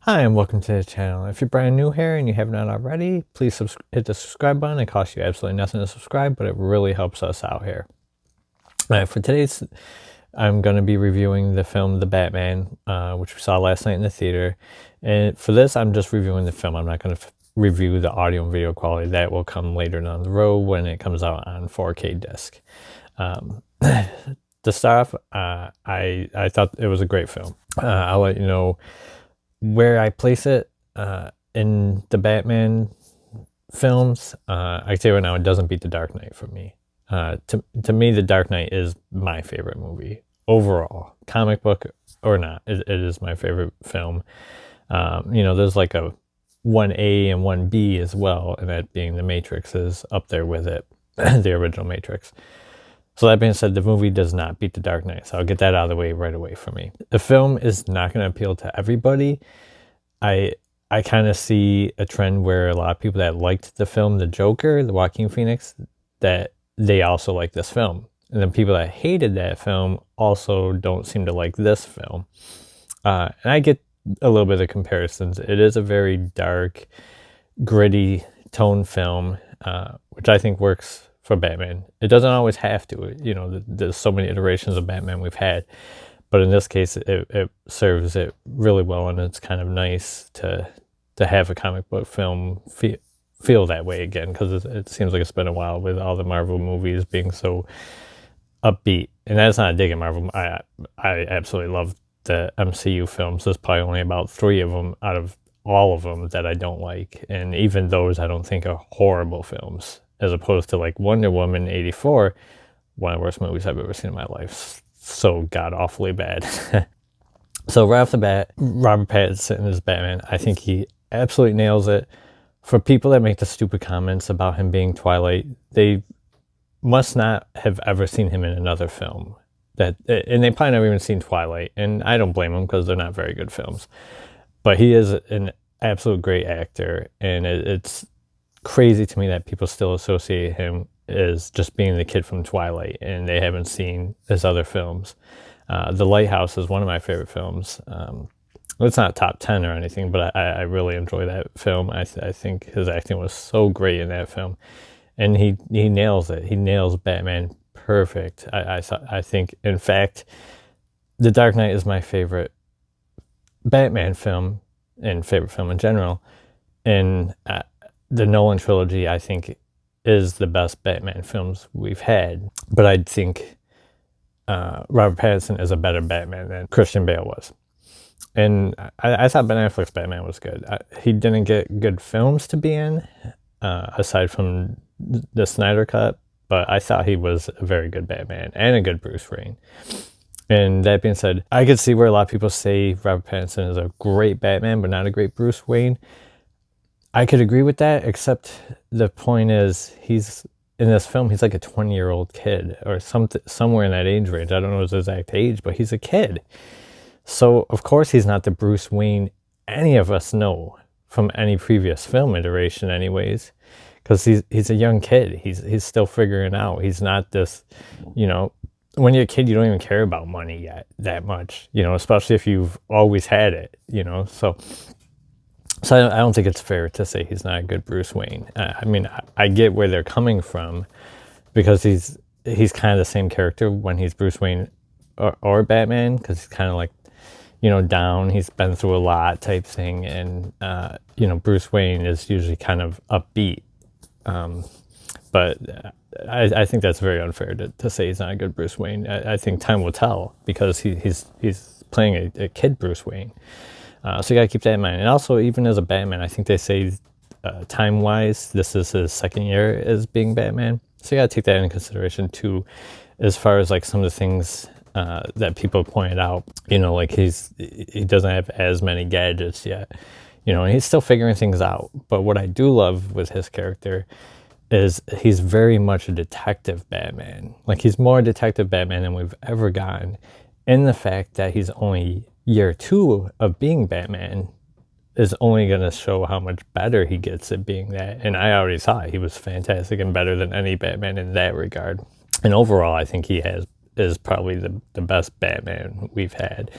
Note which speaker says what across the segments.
Speaker 1: Hi, and welcome to the channel. If you're brand new here and you have not already, please hit the subscribe button. It costs you absolutely nothing to subscribe, but it really helps us out here. For today's, I'm going to be reviewing the film The Batman, which we saw last night in the theater. And for this, I'm just reviewing the film. I'm not going to review the audio and video quality. That will come later down the road when it comes out on 4K disc. To start off, I thought it was a great film. I'll let you know where I place it in the Batman films. I can say right now, it doesn't beat The Dark Knight for me. To me, The Dark Knight is my favorite movie overall, comic book or not. It is my favorite film. There's like a 1A and 1B as well, and that being The Matrix is up there with it, the original Matrix. So that being said, the movie does not beat The Dark Knight, so I'll get that out of the way right away for me. The film is not going to appeal to everybody. I kind of see a trend where a lot of people that liked the film The Joker, the Joaquin Phoenix, that they also like this film. And then people that hated that film also don't seem to like this film. And I get a little bit of comparisons. It is a very dark, gritty tone film, which I think works for Batman. It doesn't always have to. There's so many iterations of Batman we've had, but in this case, it serves it really well, and it's kind of nice to have a comic book film feel that way again, because it seems like it's been a while with all the Marvel movies being so upbeat. And that's not a dig at Marvel. I absolutely love the MCU films. There's probably only about 3 of them out of all of them that I don't like, and even those I don't think are horrible films, as opposed to like Wonder Woman 84, one of the worst movies I've ever seen in my life. So god-awfully bad. So right off the bat, Robert Pattinson as Batman, I think he absolutely nails it. For people that make the stupid comments about him being Twilight, they must not have ever seen him in another film. And they probably never even seen Twilight, and I don't blame them because they're not very good films. But he is an absolute great actor, and it's crazy to me that people still associate him as just being the kid from Twilight and they haven't seen his other films. The Lighthouse is one of my favorite films. It's not top 10 or anything, but I really enjoy that film. I think his acting was so great in that film, and he nails it. He nails Batman perfect. I think, in fact, The Dark Knight is my favorite Batman film and favorite film in general. And the Nolan trilogy, I think, is the best Batman films we've had. But I think Robert Pattinson is a better Batman than Christian Bale was. And I thought Ben Affleck's Batman was good. He didn't get good films to be in, aside from the Snyder Cut, but I thought he was a very good Batman and a good Bruce Wayne. And that being said, I could see where a lot of people say Robert Pattinson is a great Batman, but not a great Bruce Wayne. I could agree with that, except the point is he's in this film, he's like a 20-year-old kid or somewhere in that age range. I don't know his exact age, but he's a kid. So, of course, he's not the Bruce Wayne any of us know from any previous film iteration anyways, because he's a young kid. He's still figuring it out. He's not this, when you're a kid, you don't even care about money yet that much, especially if you've always had it, So I don't think it's fair to say he's not a good Bruce Wayne. I get where they're coming from, because he's kind of the same character when he's Bruce Wayne or Batman, because he's kind of like, down. He's been through a lot type thing, and Bruce Wayne is usually kind of upbeat. But I think that's very unfair to say he's not a good Bruce Wayne. I think time will tell, because he's playing a kid Bruce Wayne. So you got to keep that in mind. And also, even as a Batman, I think they say time-wise, this is his second year as being Batman. So you got to take that into consideration too, as far as like some of the things that people pointed out. Like he doesn't have as many gadgets yet. And he's still figuring things out. But what I do love with his character is he's very much a detective Batman. Like, he's more detective Batman than we've ever gotten. And the fact that he's only year 2 of being Batman is only going to show how much better he gets at being that. And I already saw it. He was fantastic and better than any Batman in that regard. And overall, I think he has is probably the best Batman we've had.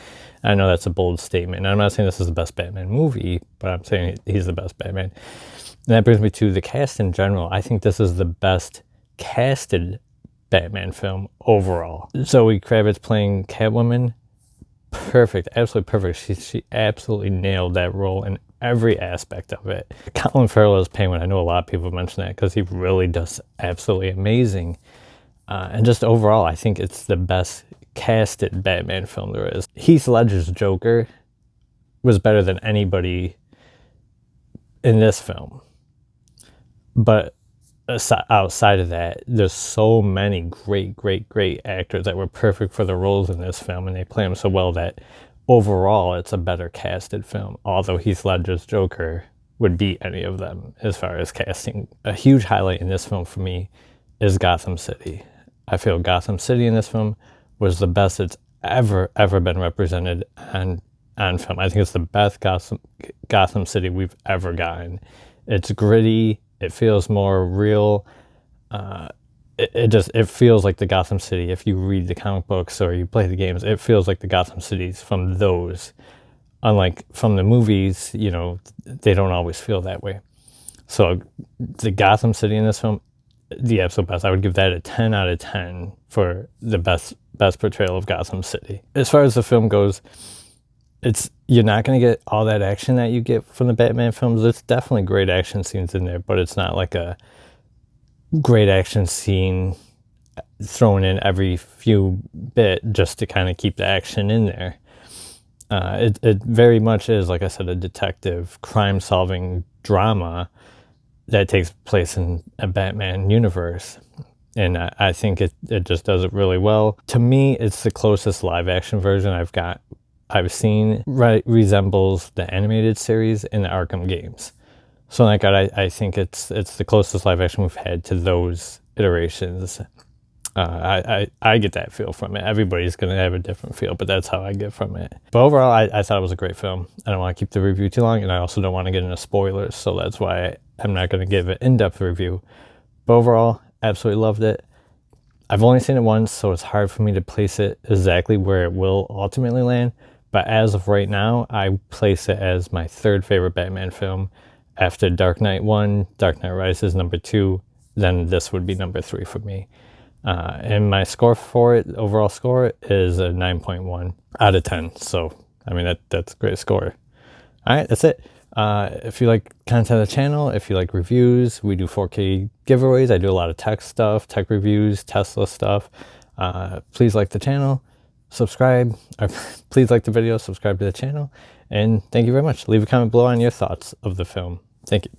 Speaker 1: I know that's a bold statement. I'm not saying this is the best Batman movie, but I'm saying he's the best Batman. And that brings me to the cast in general. I think this is the best casted Batman film overall. Zoe Kravitz playing Catwoman, perfect, absolutely perfect. She absolutely nailed that role in every aspect of it. Colin Farrell as Penguin, I know a lot of people mention that because he really does absolutely amazing. And just overall, I think it's the best casted Batman film there is. Heath Ledger's Joker was better than anybody in this film. But outside of that, there's so many great actors that were perfect for the roles in this film, and they play them so well that overall it's a better casted film, although Heath Ledger's Joker would beat any of them as far as casting. A huge highlight in this film for me is Gotham City. I feel Gotham City in this film was the best it's ever been represented on film. I think it's the best Gotham City we've ever gotten. It's gritty. It feels more real. It feels like the Gotham City. If you read the comic books or you play the games, it feels like the Gotham Cities from those. Unlike from the movies, you know, they don't always feel that way. So the Gotham City in this film, the absolute best. I would give that a 10 out of 10 for the best portrayal of Gotham City. As far as the film goes, you're not going to get all that action that you get from the Batman films. There's definitely great action scenes in there, but it's not like a great action scene thrown in every few bit just to kind of keep the action in there. It very much is, like I said, a detective crime-solving drama that takes place in a Batman universe. And I think it just does it really well. To me, it's the closest live-action version I've seen. Resembles the animated series in the Arkham games. So like I think it's the closest live-action we've had to those iterations. I get that feel from it. Everybody's going to have a different feel, but that's how I get from it. But overall, I thought it was a great film. I don't want to keep the review too long, and I also don't want to get into spoilers, so that's why I'm not going to give an in-depth review. But overall, absolutely loved it. I've only seen it once, so it's hard for me to place it exactly where it will ultimately land. But as of right now, I place it as my third favorite Batman film. After Dark Knight 1, Dark Knight Rises number 2, then this would be number 3 for me. And my score for it, overall score, is a 9.1 out of 10. So, I mean, that's a great score. All right, that's it. If you like content of the channel, if you like reviews, we do 4K giveaways. I do a lot of tech stuff, tech reviews, Tesla stuff. Please like the channel, subscribe, or please like the video, subscribe to the channel, and thank you very much. Leave a comment below on your thoughts of the film. Thank you.